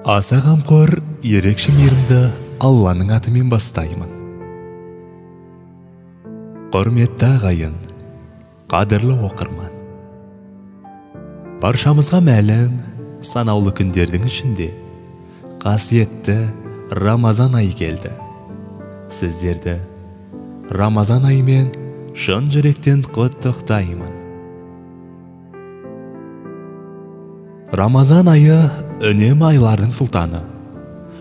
Аса қамқор, ерекше мейірімді Алланың атымен бастаймын. Құрметті ағайын, қадірлі оқырман. Баршамызға мәлім, санаулы күндердің ішінде қасиетті Рамазан айы келді. Сіздерді Рамазан айымен шын жүректен құттықтаймын. Рамазан айы үнемі айлардың сұлтаны,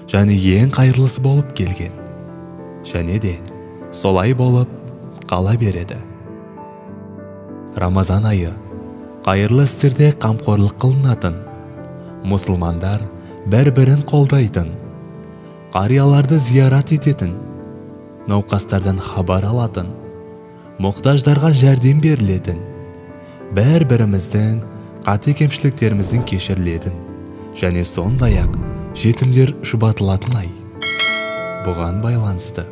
және ең қайырлысы болып келген. Және де солай болып қала береді. Рамазан айы қайырлы істерде қамқорлық қылынатын, мұсылмандар бір-бірін қолдайтын, қарияларды зиярат ететін, науқастардан хабар алатын, мұқтаждарға жәрдем берілетін, бір-біріміздің қате кемшіліктеріміздің кешірілетін, және сондай-ақ жетімдер жұбатылатын ай. Бұған байланысты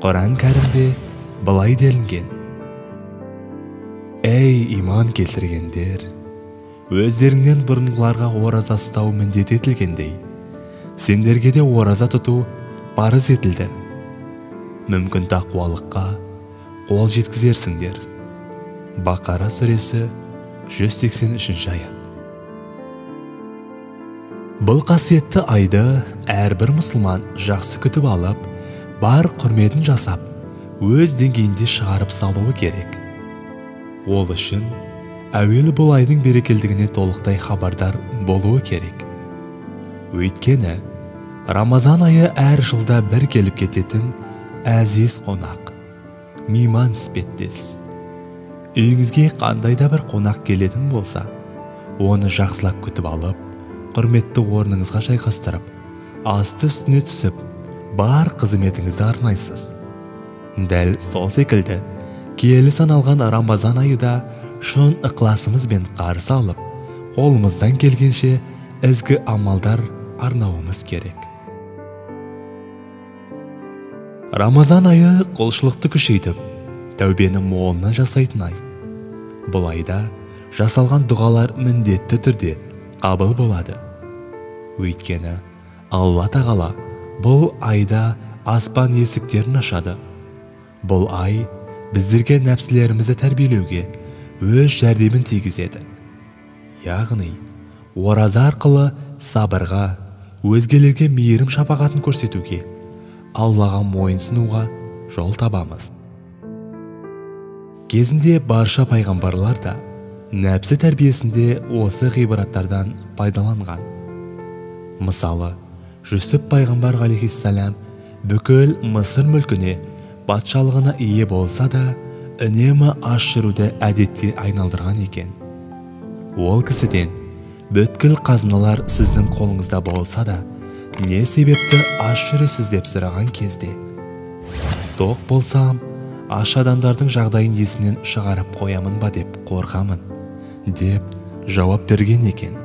Құран кәрімде былай делінген: Эй, иман келтіргендер, өздеріңнен бұрынғыларға ораза ұстау міндет етілгендей, сендерге де ораза тұту парыз етілді. Мүмкін тақуалыққа қол жеткізерсіңдер. Бақара сүресі 183 аят. Бұл қасиетті айды әрбір мұсылман жақсы күтіп алып, бар құрметін жасап, өз деңгейінде шығарып салуы керек. Ол үшін әуелі бұл айдың берекелдігіне толықтай хабардар болуы керек. Өйткені Рамазан айы әр жылда бір келіп кететін әзиз қонақ, мейман іспеттес. Үйіңізге қандай да бір қонақ келетін болса, оны жақсылап күтіп алып, құрметті орныңызға жайғастырып, асты үстіне түсіп, бар қызметіңізді арнайсыз. Дәл сол секілді, киелі саналған Рамазан айы да шын ықыласымызбен қарсы алып, қолымыздан келгенше ізгі амалдар арнауымыз керек. Рамазан айы құлшылықты күшейтіп, тәубені молынан жасайтын ай. Бұл айда жасалған дұғалар міндетті түрде қабыл болады. Өйткені Алла тағала бұл айда аспан есіктерін ашады. Бұл ай біздерге нәпсілерімізді тәрбиелеуге өз жәрдемін тигізеді. Яғни, ораза арқылы сабырға, өзгелерге мейірім шапағатын көрсетуге, Аллаға мойынсынуға жол табамыз. Кезінде барша пайғамбарлар да нәпсі тәрбиесінде осы ғибраттардан пайдаланған. Мысалы, Жүсіп пайғамбар алейхиссалам бүкіл Мысыр мүлкіне, патшалығына ие болса да, үнемі аш жүруді әдетке айналдырған екен. Ол кісіден бүткіл қазыналар сіздің қолыңызда болса да, не себепті аш жүресіз деп сұраған кезде, тоқ болсам, аш адамдардың жағдайын есінен шығарып қоямын ба деп қорқамын, деп жауап берген екен.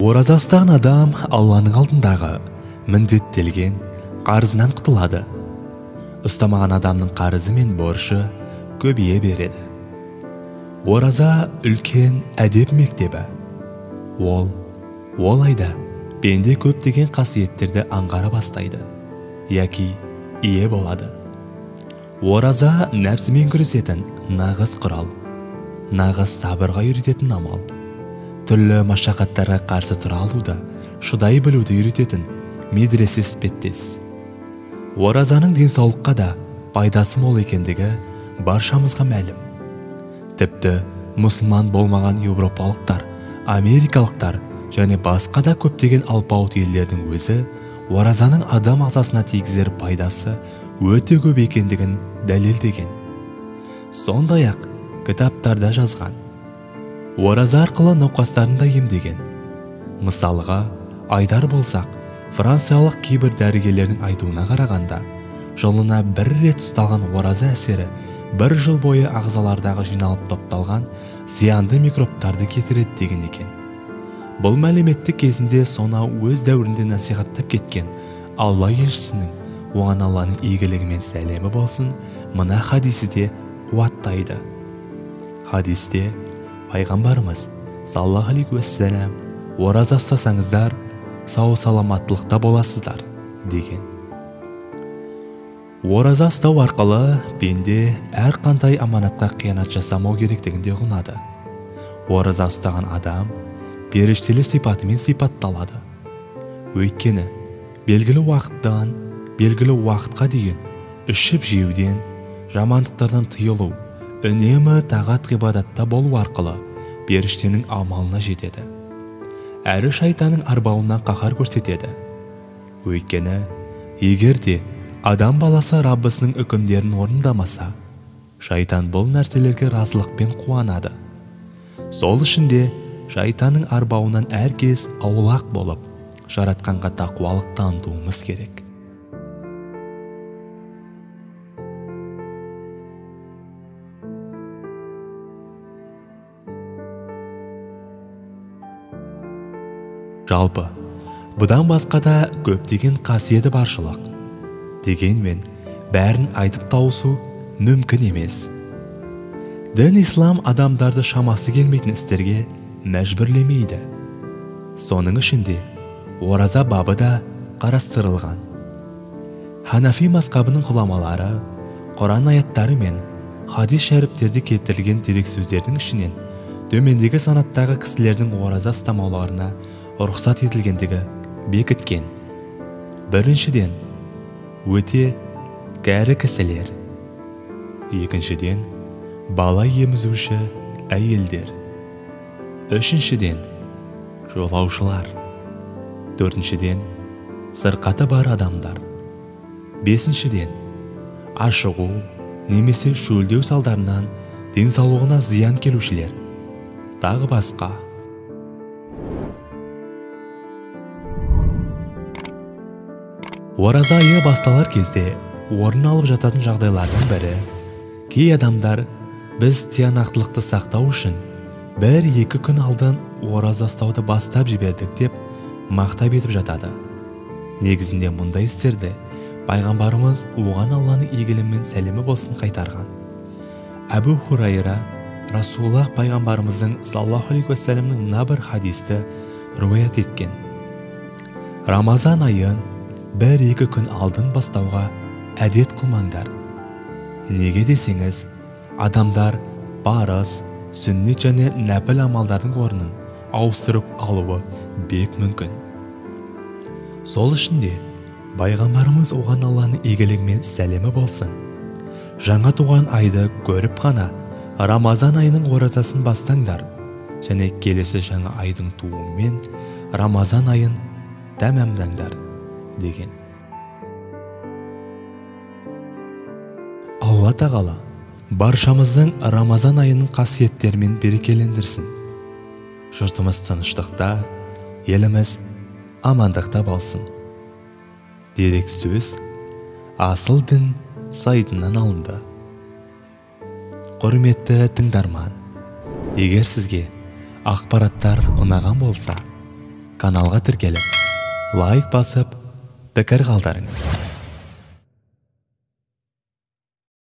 Ораза ұстаған адам Алланың алдындағы міндеттелген қарызынан құтылады. Ұстамаған адамның қарызы мен борышы көбейе береді. Ораза үлкен әдеп мектебі. Ол айда пенде көптеген қасиеттерді аңғара бастайды, яки ие болады. Ораза нәпсімен күресетін нағыз құрал, нағыз сабырға үйрететін амал, түрлі машақаттарға қарсы тұра алуды, шыдай білуді үйрететін медресе іспеттес. Оразаның денсаулыққа да пайдасы мол екендігі баршамызға мәлім. Тіпті мұсылман болмаған еуропалықтар, америкалықтар және басқа да көптеген алпауыт елдердің өзі оразаның адам ағзасына тигізер пайдасы өте көп екендігін дәлелдеген. Сондай-ақ кітаптарда жазған. Ораза арқылы науқастарын да емдеген. Мысалға, айтар болсақ, франциялық кейбір дәрігерлердің айтуына қарағанда, жылына бір рет ұсталған ораза әсері бір жыл бойы ағзалардағы жиналып топталған зиянды микробтарды кетіреді деген екен. Бұл мәліметті кезінде сонау өз дәуірінде насихаттап кеткен Алла елшісінің, оған Алланың игілігі мен сәлемі болсын, мына хадисі де қуаттайды. Хадисте пайғамбарымыз саллаллаху алейхи уассалам ораза ұстасаңыздар, сау саламаттылықта боласыздар деген. Ораза ұстау арқылы пенде әрқандай аманатқа қиянат жасамау керектігінде ұғынады. Ораза ұстаған адам періштелер сипатымен сипатталады. Өйткені белгілі уақыттан белгілі уақытқа дейін ішіп жеуден, жамандықтардан тыйылу, үнемі тағат ғибадатта болу арқылы періштенің амалына жетеді. Әрі шайтанның арбауынан қаһар көрсетеді. Өйткені егер де адам баласы Раббысының үкімдерін орындамаса, шайтан бұл нәрселерге разылықпен қуанады. Сол үшін де шайтанның арбауынан әркез аулақ болып, жаратқанға тақуалық танытуымыз керек. Жалпы, бұдан басқа да көптеген қасиеті баршылық. Дегенмен, бәрін айтып тауысу мүмкін емес. Дін ислам адамдарды шамасы келмейтін істерге мәжбүрлемейді. Соның ішінде ораза бабы да қарастырылған. Ханафи мазхабының ғұламалары Құран аяттары мен хадис шәріптерде келтірілген дерексөздердің ішінен төмендегі санаттағы кісілердің ораза ұстамауларына рұқсат етілгендігі бекіткен. Біріншіден, өте кәрі кісілер. Екіншіден, бала емізуші әйелдер. Үшіншіден, жолаушылар. Төртіншіден, сырқаты бар адамдар. Бесіншіден, ашығу немесе шөлдеу салдарынан денсаулығына зиян келушілер. Тағы басқа. Ораза айы басталар кезде орын алып жататын жағдайлардың бірі, кей адамдар біз тиянақтылықты сақтау үшін 1-2 күн алдын ораза ұстауды бастап жібердік деп мақтап етіп жатады. Негізінде мұндай істерді пайғамбарымыз оған Алланың игілігі мен сәлемі болсын қайтарған. Әбу Хурайра Расулуллах пайғамбарымыздың саллаллаху алейхи уассаламның мына бір хадисті риуаят еткен. Рамазан айын 1-2 күн алдын бастауға әдет қылмаңдар. Неге десеңіз, адамдар парыз, сүннет және нәпіл амалдардың орнын ауыстырып алуы бек мүмкін. Сол үшін де пайғамбарымыз оған Алланың игілігі мен сәлемі болсын, жаңа туған айды көріп қана Рамазан айының оразасын бастаңдар және келесі жаңа айдың туымен Рамазан айын тәмамдаңдар деген. Алла тағала баршамыздың Рамазан айының қасиеттерімен берекелендірсін. Жұртымыз тыныштықта, еліміз амандықта болсын. Дерек сөз Асыл дін сайтынан алынды. Құрметті тыңдарман, егер сізге ақпараттар ұнаған болса, каналға тіркеліп, лайк басып, пікір қалдырыңыз.